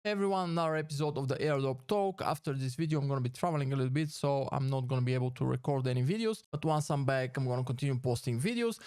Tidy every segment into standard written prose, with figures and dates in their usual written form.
Hey everyone, another episode of the Airdrop talk. After this video, I'm going to be traveling a little bit, so I'm not going to be able to record any videos. But once I'm back, I'm going to continue posting videos.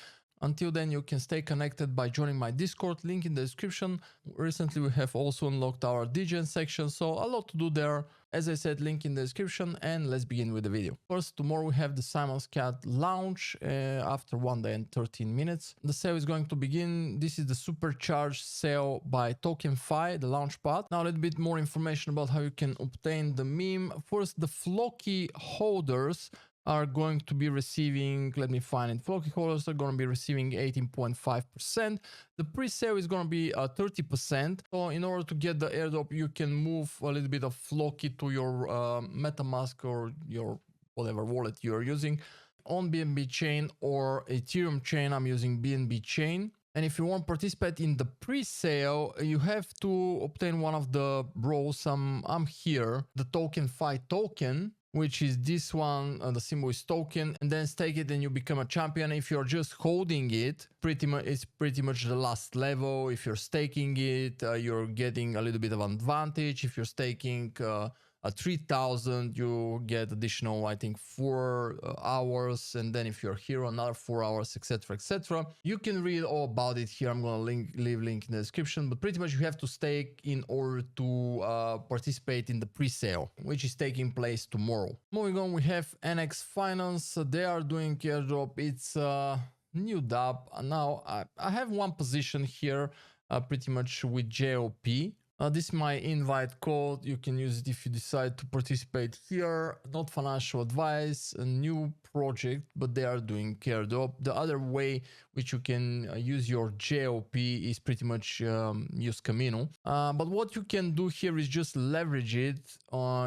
Until then, you can stay connected by joining my Discord, link in the description. Recently, we have also unlocked our DGen section, so a lot to do there. As I said, link in the description, and let's begin with the video. First, tomorrow we have the Simon's Cat launch after 1 day and 13 minutes. The sale is going to begin. This is the supercharged sale by TokenFi, the launch pad. Now a little bit more information about how you can obtain the meme. First, the Floki holders are going to be receiving, let me find it, Floki holders are going to be receiving 18.5%. The pre-sale is going to be 30%. So in order to get the airdrop, you can move a little bit of Floki to your MetaMask or your whatever wallet you're using on BNB chain or Ethereum chain. I'm using BNB chain. And if you want to participate in the pre-sale, you have to obtain one of the roles. I'm here, the TokenFi token, which is this one, the symbol is token, and then stake it and you become a champion. If you're just holding it, it's pretty much the last level. If you're staking it, you're getting a little bit of advantage. If you're staking 3,000, you get additional, I think, 4 hours, and then if you're here another 4 hours, etc, etc. You can read all about it here. I'm gonna leave link in the description, but pretty much you have to stake in order to participate in the pre-sale, which is taking place tomorrow. Moving on, we have NX Finance. They are doing airdrop. It's new dApp. Now I have one position here, pretty much with JOP. This is my invite code. You can use it if you decide to participate here. Not financial advice, a new project, but they are doing airdrop. The other way which you can use your JOP is pretty much use Camino. But what you can do here is just leverage it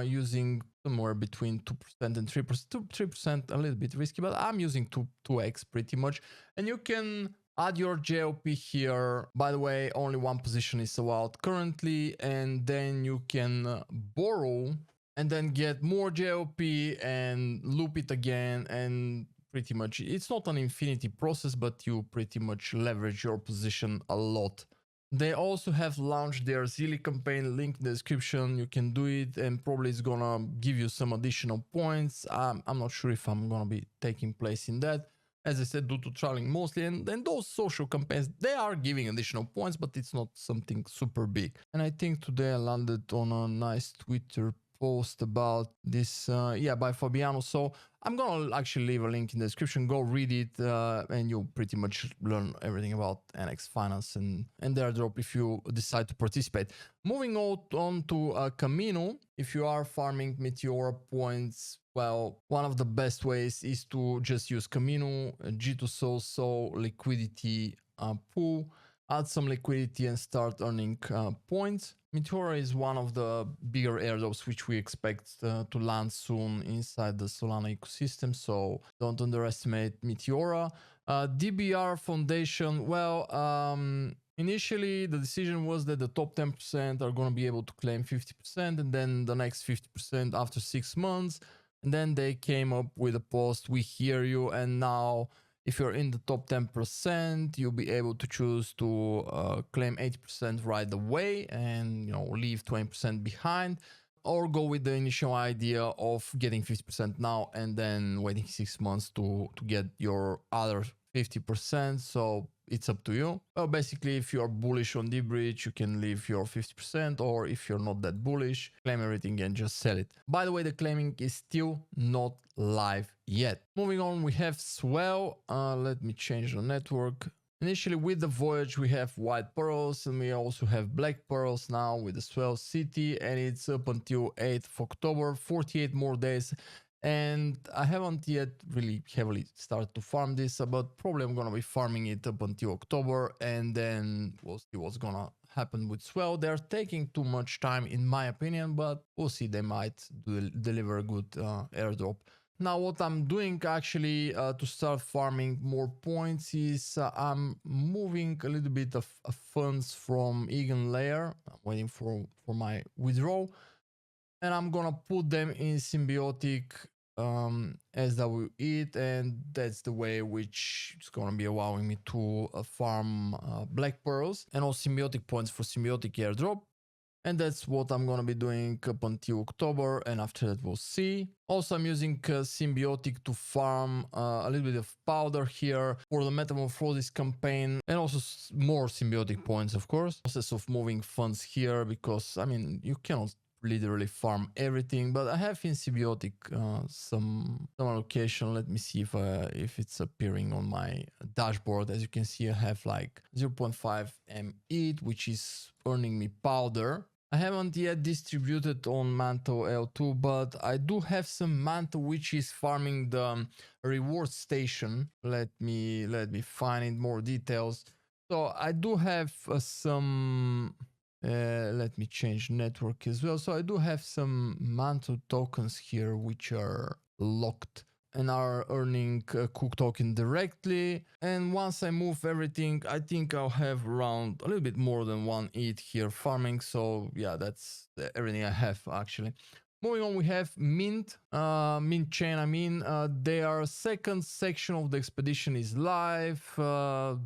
using somewhere between 2% and 3%. 3% a little bit risky, but I'm using 2x pretty much. And you can add your JOP here. By the way, only one position is allowed currently, and then you can borrow and then get more JOP and loop it again, and pretty much it's not an infinity process, but you pretty much leverage your position a lot. They also have launched their Zilli campaign, link in the description. You can do it, and probably it's gonna give you some additional points. I'm not sure if I'm gonna be taking place in that. As I said, due to traveling mostly, and then those social campaigns, they are giving additional points, but it's not something super big. And I think today I landed on a nice Twitter post about this, by Fabiano. So I'm gonna actually leave a link in the description. Go read it, and you'll pretty much learn everything about NX Finance and their airdrop if you decide to participate. Moving on to Camino. If you are farming Meteora points, well, one of the best ways is to just use Camino, G2So liquidity pool, add some liquidity and start earning points. Meteora is one of the bigger airdrops which we expect to land soon inside the Solana ecosystem, so don't underestimate Meteora. DBR Foundation, well, initially the decision was that the top 10% are going to be able to claim 50%, and then the next 50% after 6 months. And then they came up with a post, we hear you, and now if you're in the top 10%, you'll be able to choose to claim 80% right away and leave 20% behind, or go with the initial idea of getting 50% now and then waiting 6 months to get your other 50%. So it's up to you. Well, basically, if you're bullish on D-Bridge, you can leave your 50%, or if you're not that bullish, claim everything and just sell it. By the way, the claiming is still not live yet. Moving on, we have Swell. Let me change the network. Initially, with the Voyage, we have White Pearls, and we also have Black Pearls now with the Swell City, and it's up until 8th of October, 48 more days. And I haven't yet really heavily started to farm this, but probably I'm going to be farming it up until October, and then we'll see what's going to happen with Swell. They're taking too much time in my opinion, but we'll see. They might deliver a good airdrop. Now what I'm doing actually to start farming more points is I'm moving a little bit of funds from Eigenlayer. I'm waiting for my withdrawal, and I'm gonna put them in Symbiotic SWE, and that's the way which is gonna be allowing me to farm Black Pearls and all Symbiotic points for Symbiotic airdrop. And that's what I'm gonna be doing up until October, and after that we'll see. Also, I'm using Symbiotic to farm a little bit of powder here for the Metamorphosis campaign, and also more Symbiotic points, of course. Process of moving funds here, because, I mean, you cannot literally farm everything, but I have in Symbiotic some allocation. Let me see if it's appearing on my dashboard. As you can see, I have like 0.5 ETH, which is earning me powder. I haven't yet distributed on Manto L2, but I do have some Manto which is farming the reward station. Let me find more details. So I do have some. Let me change network as well. So I do have some Manto tokens here which are locked and are earning Cook token directly. And once I move everything, I think I'll have around a little bit more than 1 ETH here farming. So yeah, that's everything I have actually. Moving on, we have Mint, Mint Chain. I mean, their second section of the expedition is live.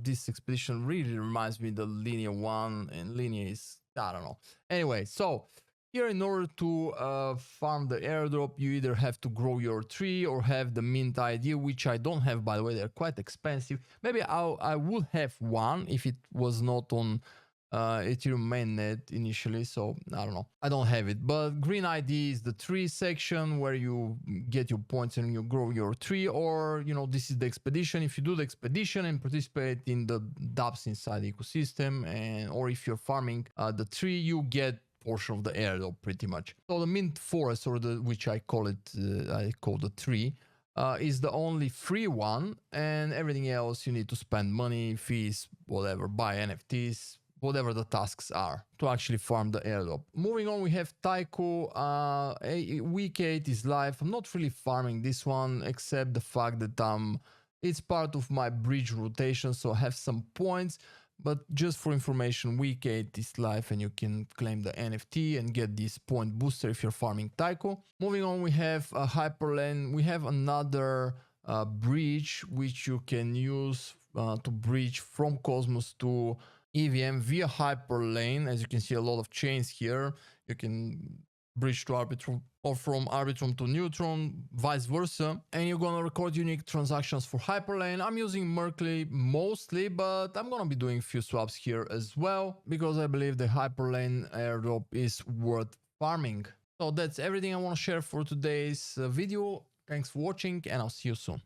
This expedition really reminds me of the Linear one, and Linear is, I don't know. Anyway, so here, in order to farm the airdrop, you either have to grow your tree or have the mint ID, which I don't have, by the way. They're quite expensive. Maybe I would have one if it was not on Ethereum mainnet initially, so I don't know. I don't have it, but green ID is the tree section where you get your points and you grow your tree, or, you know, this is the expedition. If you do the expedition and participate in the dApps inside the ecosystem, and or if you're farming the tree, you get portion of the airdrop pretty much. So the mint forest, or the which I call it, I call the tree, is the only free one, and everything else you need to spend money, fees, whatever, buy NFTs, whatever the tasks are to actually farm the airdrop. Moving on, we have Taiko. Week 8 is live. I'm not really farming this one, except the fact that it's part of my bridge rotation, so I have some points. But just for information, week 8 is live and you can claim the NFT and get this point booster if you're farming Taiko. Moving on, we have Hyperlane. We have another bridge which you can use to bridge from Cosmos to EVM via Hyperlane. As you can see, a lot of chains here. You can bridge to Arbitrum, or from Arbitrum to Neutron, vice versa. And you're gonna record unique transactions for Hyperlane. I'm using Merkley mostly, but I'm gonna be doing a few swaps here as well, because I believe the Hyperlane airdrop is worth farming. So that's everything I want to share for today's video. Thanks for watching, and I'll see you soon.